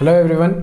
Hello everyone,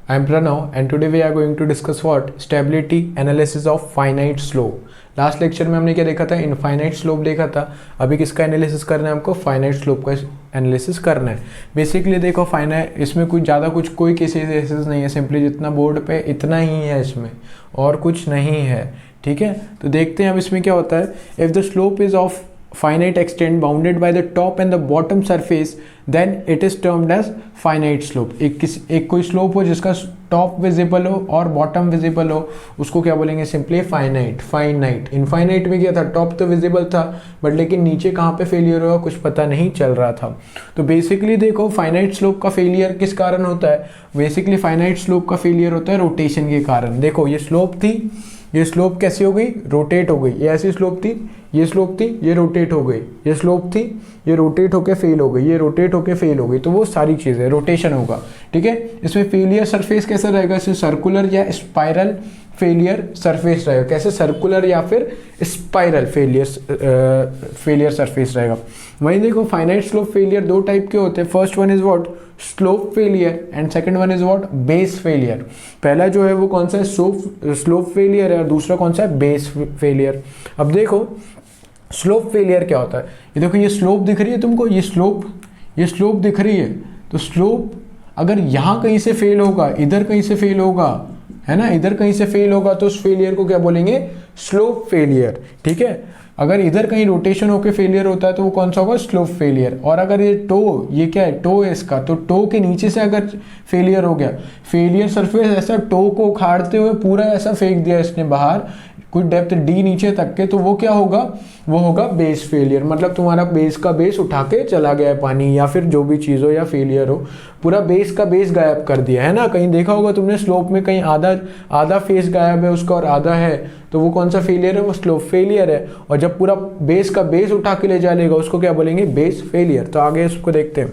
I am Pranav and today we are going to discuss what? Stability analysis of finite slope. Last lecture में हमने क्या देखा था? Infinite slope देखा था। अभी किसका एनालिसिस करना है हमको? फाइनाइट स्लोप का एनालिसिस करना है। बेसिकली देखो फाइनाइट, इसमें कुछ ज़्यादा कोई केसेस नहीं है, सिंपली जितना बोर्ड पे इतना ही है, इसमें और कुछ नहीं है। ठीक है, तो देखते हैं अब इसमें क्या होता है। If the slope is of finite extent bounded by the top and the bottom surface then it is termed as finite slope। एक कोई स्लोप हो जिसका टॉप विजिबल हो और बॉटम विजिबल हो, उसको क्या बोलेंगे? Simply finite. इनफाइनाइट में क्या था? टॉप तो विजिबल था बट लेकिन नीचे कहाँ पे फेलियर होगा कुछ पता नहीं चल रहा था। तो बेसिकली देखो फाइनाइट स्लोप का फेलियर किस कारण होता है? बेसिकली फाइनाइट स्लोप का फेलियर होता है रोटेशन के कारण। देखो ये स्लोप थी, ये स्लोप कैसी हो गई? रोटेट हो गई। ये ऐसी स्लोप थी, ये स्लोप थी, ये रोटेट हो गई। ये स्लोप थी, ये रोटेट होके फेल हो गई, ये रोटेट होके फेल हो गई। तो वो सारी चीज़ें रोटेशन होगा। ठीक है, इसमें फेलियर सरफेस कैसा रहेगा? इसमें सर्कुलर या स्पाइरल फेलियर सरफेस रहेगा। कैसे? सर्कुलर या फिर स्पाइरल फेलियर सरफेस रहेगा। वहीं देखो फाइनाइट स्लोप फेलियर दो टाइप के होते हैं। First one is what? Slope failure and second one is what? Base failure. पहला जो है वो कौन सा है? स्लोप फेलियर है और दूसरा कौन सा है? Base failure. अब देखो स्लोप फेलियर क्या होता है। ये देखो ये स्लोप दिख रही है तुमको, ये स्लोप दिख रही है। तो स्लोप अगर यहाँ कहीं से फेल होगा, इधर कहीं से फेल होगा, है ना, इधर कहीं से फेल होगा, तो उस फेलियर को क्या बोलेंगे? Slope failure. ठीक है, अगर इधर कहीं रोटेशन होकर फेलियर होता है तो वो कौन सा होगा? Slope failure. और अगर ये ये क्या है? टो है इसका, तो टो के नीचे से अगर फेलियर हो गया, फेलियर सरफेस ऐसा टो को उखाड़ते हुए पूरा ऐसा फेंक दिया इसने बाहर कुछ डेप्थ डी नीचे तक के, तो वो क्या होगा? वो होगा बेस फेलियर। मतलब तुम्हारा बेस का बेस उठा के चला गया है पानी, या फिर जो भी चीज़ हो या फेलियर हो, पूरा बेस का बेस गायब कर दिया है ना। कहीं देखा होगा तुमने स्लोप में कहीं आधा फेस गायब है उसका और आधा है, तो वो कौन सा फेलियर है? वो स्लोप फेलियर है। और जब पूरा बेस का बेस उठा के ले जाएगा उसको क्या बोलेंगे? Base failure. तो आगे इसको देखते हैं।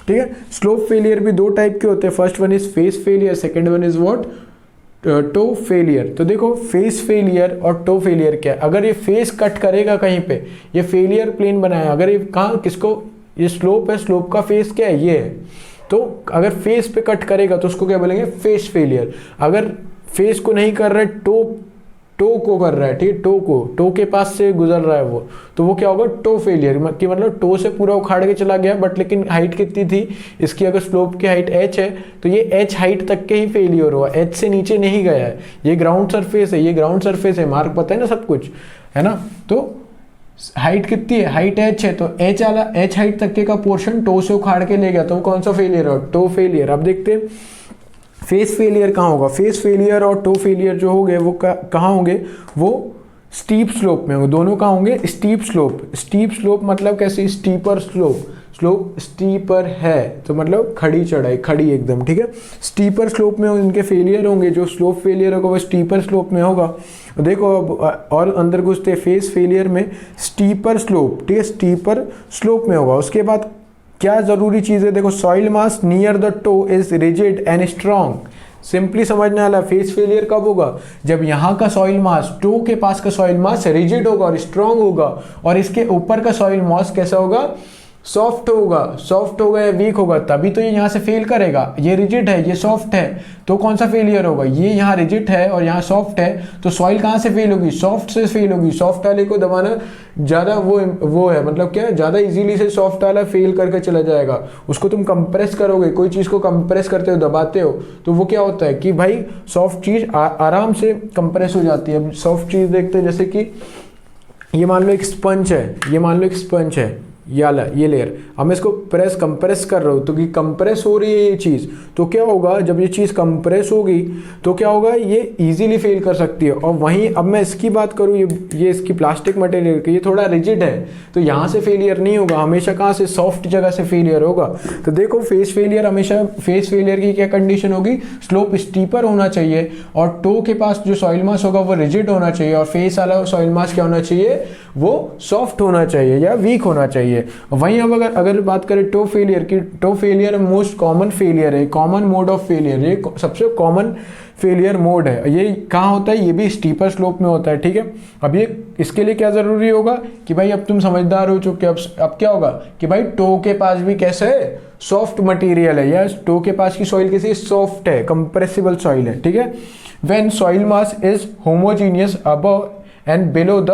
ठीक है, स्लोप फेलियर भी दो टाइप के होते हैं। First one is face failure, second one is what? Toe failure. तो देखो फेस फेलियर और टो फेलियर क्या है? अगर ये फेस कट करेगा कहीं पे, ये फेलियर प्लेन बनाया, अगर ये कहाँ किसको? ये स्लोप है, स्लोप का फेस क्या है? ये है। तो अगर फेस पे कट करेगा तो उसको क्या बोलेंगे? Face failure. अगर फेस को नहीं कर रहा है, टो को कर रहा है, ठीक है, टो के पास से गुजर रहा है वो, तो वो क्या होगा? Toe failure. कि मतलब टो से पूरा उखाड़ के चला गया बट लेकिन हाइट कितनी थी इसकी? अगर स्लोप की हाइट h है तो ये h हाइट तक के ही फेलियर हुआ, h से नीचे नहीं गया है। ये ग्राउंड सरफेस है, ये ग्राउंड सरफेस है, मार्क पता है ना सब कुछ, है ना। तो हाइट कितनी है? हाइट h है, तो h हाइट तक के का पोर्शन टो से उखाड़ के ले गया, तो वो कौन सा फेलियर है? Toe failure. अब देखते हैं फेस फेलियर कहाँ होगा। फेस फेलियर और टो फेलियर जो होंगे वो कहाँ होंगे? वो स्टीप स्लोप में होंगे। दोनों कहाँ होंगे? स्टीप स्लोप मतलब कैसे? स्टीपर स्लोप स्टीपर है तो मतलब खड़ी चढ़ाई, खड़ी एकदम। ठीक है, स्टीपर स्लोप में इनके फेलियर होंगे। जो स्लोप फेलियर होगा वो स्टीपर स्लोप में होगा। देखो अब और अंदर घुसते फेस फेलियर में स्टीपर स्लोप, ठीक है, स्टीपर स्लोप में होगा। उसके बाद क्या जरूरी चीज है? देखो soil mass near the toe is rigid and strong. Simply समझने वाला, फेस फेलियर कब होगा? जब यहाँ का सॉइल मास, टो के पास का सॉइल मास रिजिड होगा और स्ट्रॉन्ग होगा, और इसके ऊपर का सॉइल मास कैसा होगा? सॉफ्ट होगा या वीक होगा, तभी तो ये यहाँ से फेल करेगा। ये रिजिड है, ये सॉफ्ट है, तो कौन सा फेलियर होगा? ये यहाँ रिजिड है और यहाँ सॉफ्ट है, तो सॉइल कहाँ से फेल होगी? सॉफ्ट से फेल होगी। सॉफ्ट वाले को दबाना ज़्यादा वो है, मतलब क्या है? ज़्यादा इजीली से सॉफ्ट वाला फेल करके चला जाएगा। उसको तुम कंप्रेस करोगे, कोई चीज़ को कंप्रेस करते हो, दबाते हो, तो वो क्या होता है कि भाई सॉफ्ट चीज़ आराम से कंप्रेस हो जाती है। अब सॉफ्ट चीज़ देखते हैं, जैसे कि ये मान लो एक स्पंज है, ये लेयर, अब मैं इसको कंप्रेस कर रहा हूँ, तो कि कंप्रेस हो रही है ये चीज़, तो क्या होगा? जब ये चीज़ कंप्रेस होगी तो क्या होगा? ये इजीली फेल कर सकती है। और वहीं अब मैं इसकी बात करूँ, ये इसकी प्लास्टिक मटेरियल की, ये थोड़ा रिजिड है, तो यहाँ से फेलियर नहीं होगा, हमेशा कहाँ से? सॉफ्ट जगह से फेलियर होगा। तो देखो फेस फेलियर की क्या कंडीशन होगी? स्लोप स्टीपर होना चाहिए और टो के पास जो सॉइल मास होगा वो रिजिड होना चाहिए, और फेस वाला सॉइल मास क्या होना चाहिए? वो सॉफ्ट होना चाहिए या वीक होना चाहिए। वहीं अब अगर बात करें टो फेलियर की, toe failure most common failure है, कॉमन मोड ऑफ फेलियर, ये सबसे कॉमन फेलियर मोड है। ये कहाँ होता है, ये भी स्टीपर स्लोप में होता है, ठीक है। अब ये इसके लिए क्या ज़रूरी होगा कि भाई अब तुम समझदार हो चुके, अब क्या होगा कि भाई टो के पास भी कैसा है, सॉफ्ट मटेरियल है, या टो के पास की सॉइल कैसी सॉफ्ट है, कंप्रेसिबल सॉइल है, ठीक है। When soil mass is homogeneous above and below the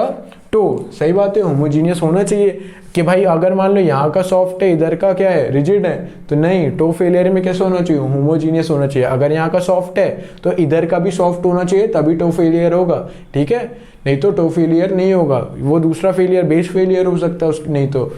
to, सही बात है, होमोजीनियस होना चाहिए कि भाई अगर मान लो यहाँ का सॉफ्ट है, इधर का क्या है, रिजिड है, तो नहीं, टो फेलियर में कैसे होना चाहिए, होमोजीनियस होना चाहिए। अगर यहाँ का सॉफ्ट है तो इधर का भी सॉफ्ट होना चाहिए, तभी टो फेलियर होगा, ठीक है। नहीं तो टो फेलियर नहीं होगा, वो दूसरा फेलियर बेस फेलियर हो सकता है नहीं तो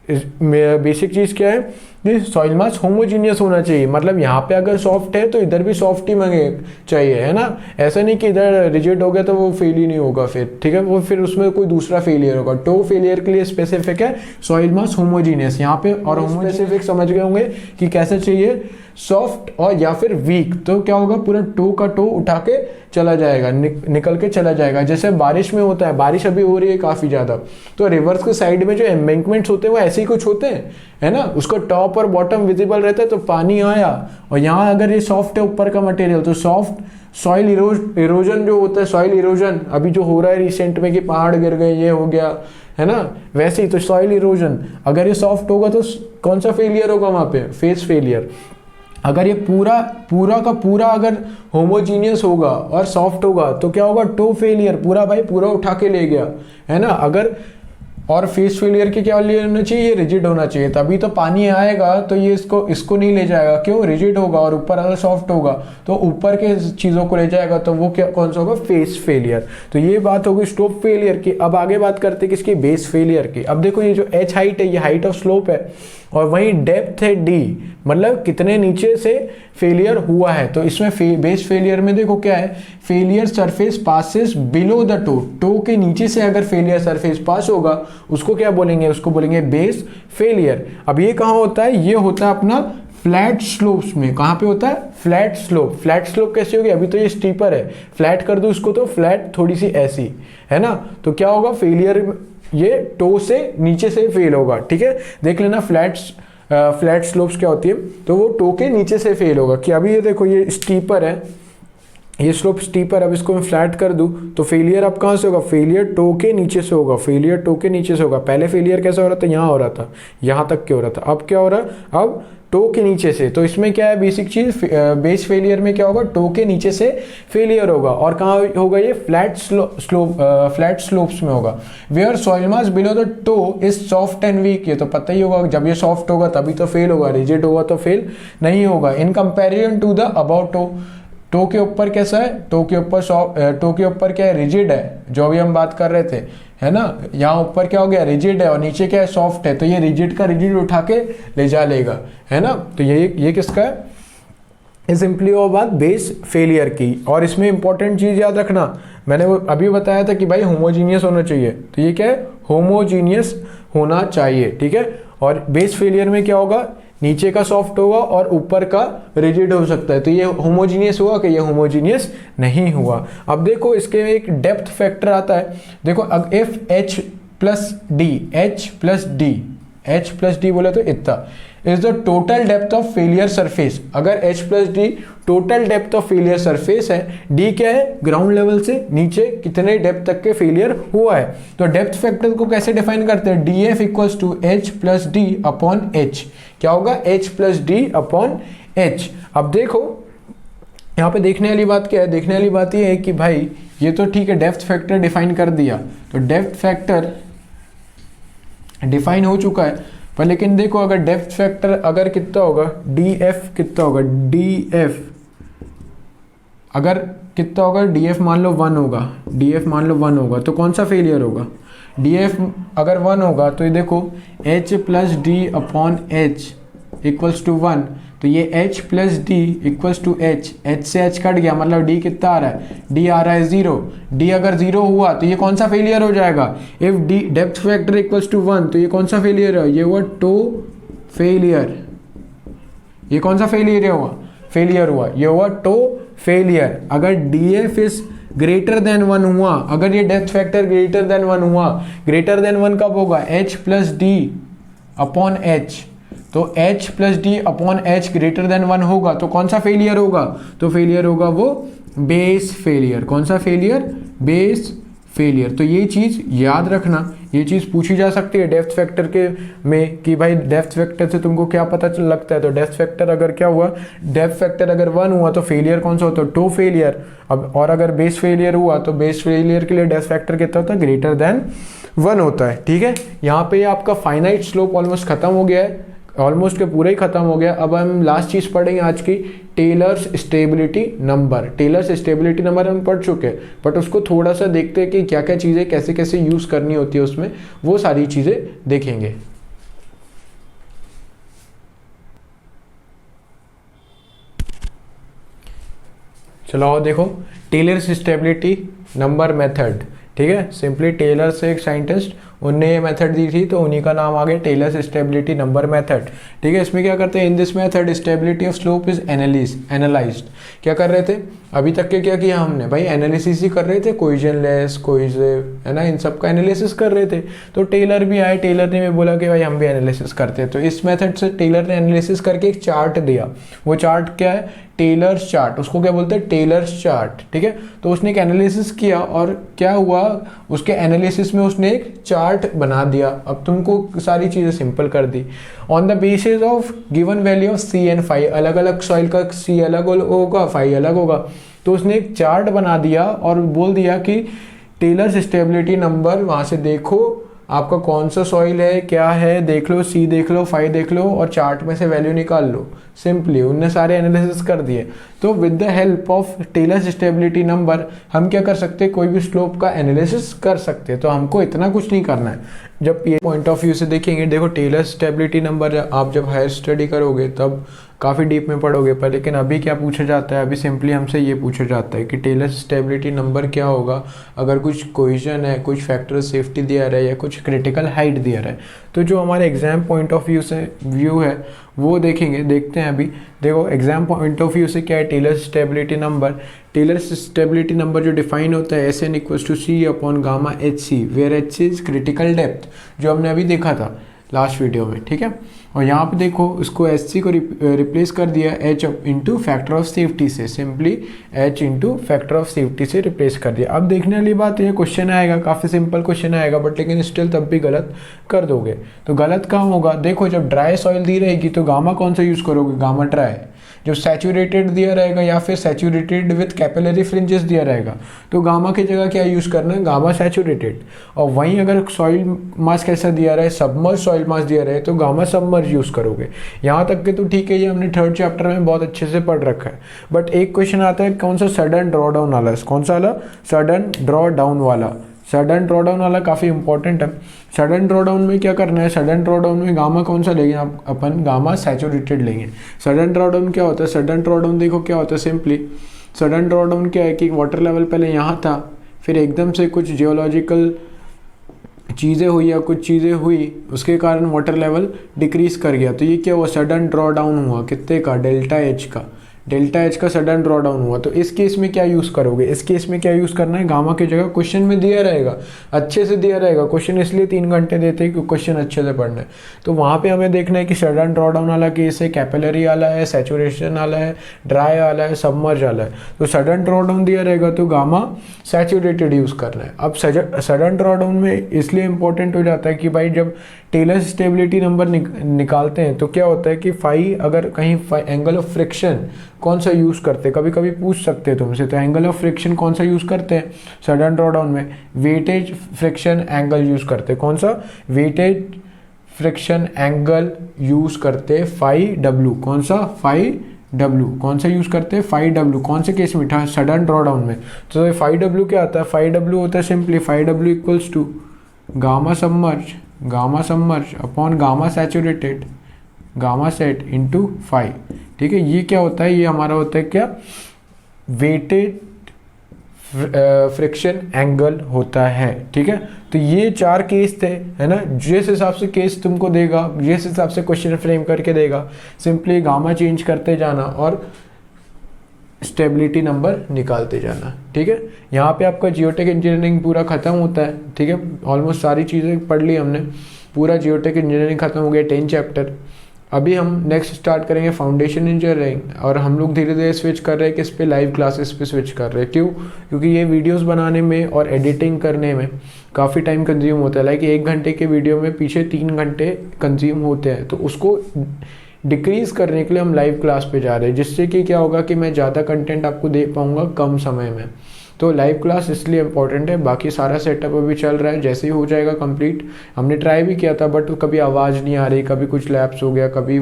बेसिक चीज़ क्या है कि सॉइल मास होमोजीनियस होना चाहिए, मतलब यहाँ पे अगर सॉफ्ट है तो इधर भी सॉफ्ट ही मांगे चाहिए, है ना। ऐसा नहीं कि इधर रिजिड हो गया तो वो फेल ही नहीं होगा फिर, ठीक है, वो फिर उसमें कोई दूसरा फेलियर होगा। टो फेलियर के लिए स्पेसिफिक है सॉइल मास होमोजीनियस यहाँ पे, और स्पेसिफिक समझ गए होंगे कि कैसे चाहिए, सॉफ्ट और या फिर वीक, तो क्या होगा पूरा टो का टो उठा के चला जाएगा, निकल के चला जाएगा। जैसे बारिश में होता है, बारिश अभी हो रही है काफ़ी ज़्यादा, तो रिवर्स के साइड में जो एम्बैंकमेंट्स होते हैं वो ऐसे ही कुछ होते हैं, है ना, उसका टॉप और बॉटम विजिबल रहता है, तो पानी आया, और यहाँ अगर ये सॉफ्ट है ऊपर का मटेरियल, तो सॉफ्ट सॉइल इरोजन जो होता है, सॉइल इरोजन अभी जो हो रहा है रिसेंट में कि पहाड़ गिर गए, ये हो गया, है ना, वैसे ही तो सॉइल इरोजन, अगर ये सॉफ्ट होगा तो कौन सा फेलियर होगा वहाँ पे, फेस फेलियर। अगर ये पूरा का पूरा अगर होमोजीनियस होगा और सॉफ्ट होगा तो क्या होगा, टो फेलियर, पूरा भाई पूरा उठा के ले गया, है ना। अगर और फेस फेलियर के क्या होना चाहिए, ये रिजिड होना चाहिए, तभी तो पानी आएगा तो ये इसको नहीं ले जाएगा, क्यों, रिजिड होगा, और ऊपर अगर सॉफ्ट होगा तो ऊपर के चीज़ों को ले जाएगा, तो वो क्या कौन सा होगा, फेस फेलियर। तो ये बात होगी स्लोप फेलियर की। अब आगे बात करते हैं किसकी, बेस फेलियर की। अब देखो ये जो एच हाइट है, ये हाइट ऑफ स्लोप है, और वहीं डेप्थ है डी, मतलब कितने नीचे से फेलियर हुआ है। तो इसमें बेस फेलियर में देखो क्या है, failure surface passes below the toe, toe के नीचे से अगर फेलियर सरफेस पास होगा उसको क्या बोलेंगे, उसको बोलेंगे बेस फेलियर। अब ये कहाँ होता है, ये होता है अपना फ्लैट स्लोप्स में। कहाँ पे होता है, फ्लैट स्लोप। फ्लैट स्लोप कैसी होगी, अभी तो ये स्टीपर है, फ्लैट कर दो इसको तो फ्लैट थोड़ी सी ऐसी, है ना, तो क्या होगा, फेलियर ये टो से नीचे से फेल होगा, ठीक है। देख लेना फ्लैट स्लोप्स क्या होती है, तो वो टो के नीचे से फेल होगा। कि अभी ये देखो ये स्टीपर है, ये स्लोप स्टीपर, अब इसको मैं फ्लैट कर दूं तो फेलियर अब कहाँ से होगा, फेलियर टो के नीचे से होगा, फेलियर टो के नीचे से होगा। पहले फेलियर कैसा हो रहा था, यहाँ हो रहा था, यहाँ तक के हो रहा था, अब क्या हो रहा है, अब टो के नीचे से। तो इसमें क्या है बेसिक चीज, बेस फेलियर में क्या होगा, टो के नीचे से फेलियर होगा, और कहाँ होगा ये, फ्लैट स्लोप्स में होगा। Where soil mass below the toe is soft and weak, ये तो पता ही होगा, जब ये सॉफ्ट होगा तभी तो फेल होगा, रिजिड होगा तो फेल नहीं होगा। In comparison to the about toe, toe के ऊपर कैसा है, टो के ऊपर क्या है, रिजिड है, जो अभी हम बात कर रहे थे, है ना। यहाँ ऊपर क्या हो गया, रिजिड है, और नीचे क्या है, सॉफ्ट है, तो ये रिजिड का रिजिड उठा के ले जा लेगा, है ना। तो ये किसका है, ये सिंपली वो बात बेस फेलियर की। और इसमें इंपॉर्टेंट चीज़ याद रखना, मैंने वो अभी बताया था कि भाई होमोजीनियस होना चाहिए, तो ये क्या है, होमोजीनियस होना चाहिए, ठीक है। और बेस फेलियर में क्या होगा, नीचे का सॉफ्ट होगा और ऊपर का रिजिड हो सकता है, तो ये होमोजीनियस हुआ कि ये होमोजीनियस नहीं हुआ। अब देखो इसके एक डेप्थ फैक्टर आता है, देखो इफ एच प्लस डी बोले तो इतना is the total depth of failure surface. अगर H plus D total depth of failure surface है, डी क्या है, ग्राउंड लेवल से नीचे कितने डेप्थ तक के फेलियर हुआ है, तो डेप्थ फैक्टर को कैसे डिफाइन करते हैं, D F equals to H plus D upon H. क्या होगा, H plus D upon H. अब देखो यहाँ पे देखने वाली बात क्या है, देखने वाली बात ये है कि भाई ये तो ठीक है, डेप्थ फैक्टर डिफाइन कर दिया, तो डेप्थ फैक्टर डिफाइन हो चुका है, पर लेकिन देखो अगर डेप्थ फैक्टर अगर कितना होगा, डी एफ कितना होगा, डी एफ अगर कितना होगा, डी एफ मान लो 1 होगा, डी एफ मान लो 1 होगा, तो कौन सा फेलियर होगा, डी एफ अगर 1 होगा तो ये देखो H plus D upon H equals to 1, तो ये h plus D equals to H, H से h कट गया, मतलब d कितना आ रहा है, d आ रहा है 0। d अगर 0 हुआ तो ये कौन सा फेलियर हो जाएगा, if d depth factor equals to 1, तो ये कौन सा फेलियर है, ये हुआ टो फेलियर। ये कौन सा फेलियर हुआ, ये हुआ टो फेलियर। अगर df इज ग्रेटर देन 1 हुआ, अगर ये डेप्थ फैक्टर ग्रेटर देन 1 हुआ, ग्रेटर देन 1 कब होगा, h plus D upon H, तो h plus D upon H greater than 1 होगा, तो कौन सा फेलियर होगा, तो फेलियर होगा वो बेस फेलियर। कौन सा फेलियर? Base failure. तो ये चीज़ याद रखना, ये चीज़ पूछी जा सकती है डेप्थ फैक्टर के में कि भाई डेप्थ फैक्टर से तुमको क्या पता चल लगता है। तो डेप्थ फैक्टर अगर क्या हुआ, डेप्थ फैक्टर अगर 1 हुआ तो फेलियर कौन सा होता है? Toe failure. अब और अगर बेस फेलियर हुआ तो बेस फेलियर के लिए डेप्थ फैक्टर कितना होता है? ग्रेटर देन 1 होता है। ठीक है, यहाँ पे आपका फाइनाइट स्लोप ऑलमोस्ट खत्म हो गया है, ऑलमोस्ट के पूरा ही खत्म हो गया। अब हम लास्ट चीज पढ़ेंगे आज की, Taylor's stability number. Taylor's stability number हम पढ़ चुके हैं, बट उसको थोड़ा सा देखते हैं कि क्या क्या चीजें कैसे कैसे यूज करनी होती है उसमें, वो सारी चीजें देखेंगे। चलो आओ देखो, टेलर्स स्टेबिलिटी नंबर मेथड। ठीक है, सिंपली टेलर से एक साइंटिस्ट, उनने ये मेथड दी थी तो उन्हीं का नाम आ गया टेलर्स स्टेबिलिटी नंबर मेथड। ठीक है, इसमें क्या करते हैं? In this method stability of slope is analysed. क्या कर रहे थे अभी तक के? क्या किया हमने भाई? एनालिसिस ही कर रहे थे, कोइजनलेस, कोइजिव, है ना, इन सब का एनालिसिस कर रहे थे। तो टेलर भी आए, टेलर ने भी बोला कि भाई हम भी एनालिसिस करते हैं। तो इस मेथड से टेलर ने एनालिसिस करके एक चार्ट दिया। वो चार्ट क्या है? Taylor's chart. उसको क्या बोलते हैं? Taylor's chart. ठीक है, तो उसने एक एनालिसिस किया और क्या हुआ, उसके एनालिसिस में उसने एक चार्ट बना दिया। अब तुमको सारी चीजें सिंपल कर दी। On the basis of given value of C and phi, अलग अलग सॉइल का सी अलग होगा, फाई अलग होगा। तो उसने एक चार्ट बना दिया और बोल दिया कि टेलर्स स्टेबिलिटी नंबर, वहां से देखो आपका कौन सा सॉइल है, क्या है, देख लो, सी देख लो, फाई देख लो और चार्ट में से वैल्यू निकाल लो। सिंपली उनने सारे एनालिसिस कर दिए। तो with the help of Taylor's stability number हम क्या कर सकते हैं? कोई भी स्लोप का एनालिसिस कर सकते हैं। तो हमको इतना कुछ नहीं करना है। जब ये पॉइंट ऑफ व्यू से देखेंगे, देखो टेलर्स स्टेबिलिटी नंबर आप जब हायर स्टडी करोगे तब काफ़ी डीप में पढ़ोगे, पर लेकिन अभी क्या पूछा जाता है? अभी सिंपली हमसे ये पूछा जाता है कि टेलर्स स्टेबिलिटी नंबर क्या होगा अगर कुछ कोइजन है, कुछ फैक्टर सेफ्टी दिया रहा है या कुछ क्रिटिकल हाइट दिया रहा है। तो जो हमारे एग्जाम पॉइंट ऑफ व्यू से व्यू है वो देखेंगे, देखते हैं अभी। देखो एग्जाम पॉइंट ऑफ व्यू से क्या है Taylor's stability number? Taylor's stability number जो डिफाइन होता है S N equals to C upon gamma H C, where H C is critical depth, जो हमने अभी देखा था लास्ट वीडियो में। ठीक है, और यहाँ पे देखो इसको एच सी को रिप्लेस कर दिया H into factor of safety से, simply H into factor of safety से रिप्लेस कर दिया। अब देखने वाली बात है, क्वेश्चन आएगा, काफ़ी सिंपल क्वेश्चन आएगा, बट लेकिन स्टिल तब भी गलत कर दोगे। तो गलत कहाँ होगा? देखो जब ड्राई सॉइल दी रहेगी तो गामा कौन सा यूज़ करोगे? Gamma dry. जो सैचुरेटेड दिया रहेगा या फिर सैचुरेटेड विथ कैपिलरी फ्रिंजेस दिया रहेगा तो गामा की जगह क्या यूज़ करना है? Gamma saturated. और वहीं अगर सॉइल मास कैसा दिया रहा है? सबमर्ज सॉइल मास दिया रहे तो गामा सबमर्ज यूज़ करोगे। यहाँ तक के तो ठीक है, ये हमने 3rd चैप्टर में बहुत अच्छे से पढ़ रखा है। बट एक क्वेश्चन आता है कौन सा? सडन ड्रॉ डाउन वाला। कौन सा वाला? सडन ड्रॉ डाउन वाला। सडन ड्रॉ डाउन वाला काफ़ी इंपॉर्टेंट है। सडन ड्रॉ डाउन में क्या करना है? सडन ड्रॉ डाउन में गामा कौन सा लेंगे? अपन गामा सैचुरेटेड लेंगे। सडन ड्रॉ डाउन क्या होता है? सडन ड्रॉ डाउन देखो क्या होता है, सिंपली सडन ड्रॉ डाउन क्या है कि वाटर लेवल पहले यहाँ था, फिर एकदम से कुछ जियोलॉजिकल चीज़ें हुई या कुछ चीज़ें हुई उसके कारण वाटर लेवल डिक्रीज कर गया। तो ये क्या हुआ? सडन ड्रॉ डाउन हुआ। कितने का? डेल्टा एच का। डेल्टा एच का सडन ड्रॉ डाउन हुआ। तो इस केस में क्या यूज़ करोगे? इस केस में क्या यूज़ करना है? गामा की जगह क्वेश्चन में दिया रहेगा, अच्छे से दिया रहेगा। क्वेश्चन इसलिए 3 घंटे देते हैं क्योंकि क्वेश्चन अच्छे से पढ़ना है। तो वहाँ पे हमें देखना है कि सडन ड्रॉ डाउन वाला केस है, कैपिलरी वाला है, सैचुरेशन वाला है, ड्राई वाला है, सबमर्ज वाला है। तो सडन ड्रॉ डाउन दिया रहेगा तो गामा सैचुरेटेड यूज़ करना है। अब सडन ड्रॉ डाउन में इसलिए इंपॉर्टेंट हो जाता है कि भाई जब टेलर्स स्टेबिलिटी नंबर निकालते हैं तो क्या होता है कि फाई अगर कहीं एंगल ऑफ फ्रिक्शन कौन सा यूज़ करते हैं, कभी कभी पूछ सकते हैं तुमसे, तो एंगल ऑफ फ्रिक्शन कौन सा यूज़ करते हैं सडन ड्रॉ डाउन में? वेटेज फ्रिक्शन एंगल यूज़ करते हैं। कौन सा? वेटेज फ्रिक्शन एंगल यूज़ करते हैं फाई डब्ल्यू। कौन सा? Phi W. कौन सा यूज़ करते हैं? Phi W. कौन से केस में? सडन ड्रॉ डाउन में। तो फाई डब्ल्यू क्या आता है? फाई डब्ल्यू होता है simply phi W equals to gamma submerge upon gamma saturated, gamma sat into phi. ठीक है, ये क्या होता है? ये हमारा होता है क्या? वेटेड फ्रिक्शन एंगल होता है। ठीक है, तो ये 4 केस थे, है ना। जिस हिसाब से केस तुमको देगा, जिस हिसाब से क्वेश्चन फ्रेम करके देगा, सिंपली गामा चेंज करते जाना और स्टेबिलिटी नंबर निकालते जाना। ठीक है, यहाँ पे आपका जियोटेक इंजीनियरिंग पूरा खत्म होता है। ठीक है, ऑलमोस्ट सारी चीज़ें पढ़ ली हमने, पूरा जियोटेक इंजीनियरिंग खत्म हो गया। 10 चैप्टर अभी हम नेक्स्ट स्टार्ट करेंगे फाउंडेशन इंजीनियरिंग, और हम लोग धीरे धीरे स्विच कर रहे हैं किस पे, लाइव क्लासेस पे स्विच कर रहे हैं। क्यों? क्योंकि ये वीडियोस बनाने में और एडिटिंग करने में काफ़ी टाइम कंज्यूम होता है। लाइक 1 घंटे के वीडियो में पीछे 3 घंटे कंज्यूम होते हैं, तो उसको डिक्रीज़ करने के लिए हम लाइव क्लास पे जा रहे हैं, जिससे कि क्या होगा कि मैं ज़्यादा कंटेंट आपको दे पाऊँगा कम समय में। तो लाइव क्लास इसलिए इम्पोर्टेंट है। बाकी सारा सेटअप अभी चल रहा है, जैसे ही हो जाएगा कंप्लीट। हमने ट्राई भी किया था बट कभी आवाज़ नहीं आ रही, कभी कुछ लैप्स हो गया, कभी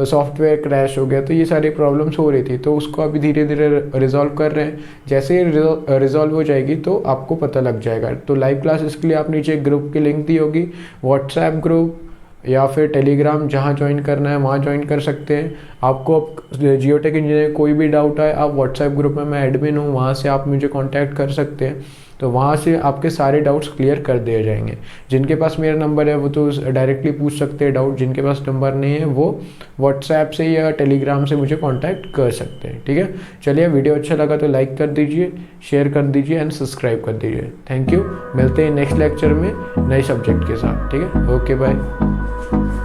सॉफ्टवेयर क्रैश हो गया, तो ये सारी प्रॉब्लम्स हो रही थी। तो उसको अभी धीरे धीरे रिजॉल्व कर रहे हैं। जैसे ही रिजॉल्व हो जाएगी तो आपको पता लग जाएगा। तो लाइव क्लास इसके लिए आप नीचे ग्रुप की लिंक दी होगी, व्हाट्सएप ग्रुप या फिर टेलीग्राम, जहाँ ज्वाइन करना है वहाँ ज्वाइन कर सकते हैं। आपको जियोटेक इंजीनियरिंग कोई भी डाउट है, आप व्हाट्सएप ग्रुप में, मैं एडमिन हूँ, वहाँ से आप मुझे कांटेक्ट कर सकते हैं। तो वहाँ से आपके सारे डाउट्स क्लियर कर दिए जाएंगे। जिनके पास मेरा नंबर है वो तो डायरेक्टली पूछ सकते हैं डाउट, जिनके पास नंबर नहीं है वो व्हाट्सएप से या टेलीग्राम से मुझे कॉन्टैक्ट कर सकते हैं। ठीक है, चलिए वीडियो अच्छा लगा तो लाइक कर दीजिए, शेयर कर दीजिए एंड सब्सक्राइब कर दीजिए। Thank you. मिलते हैं नेक्स्ट लेक्चर में नए सब्जेक्ट के साथ। ठीक है, ओके बाय।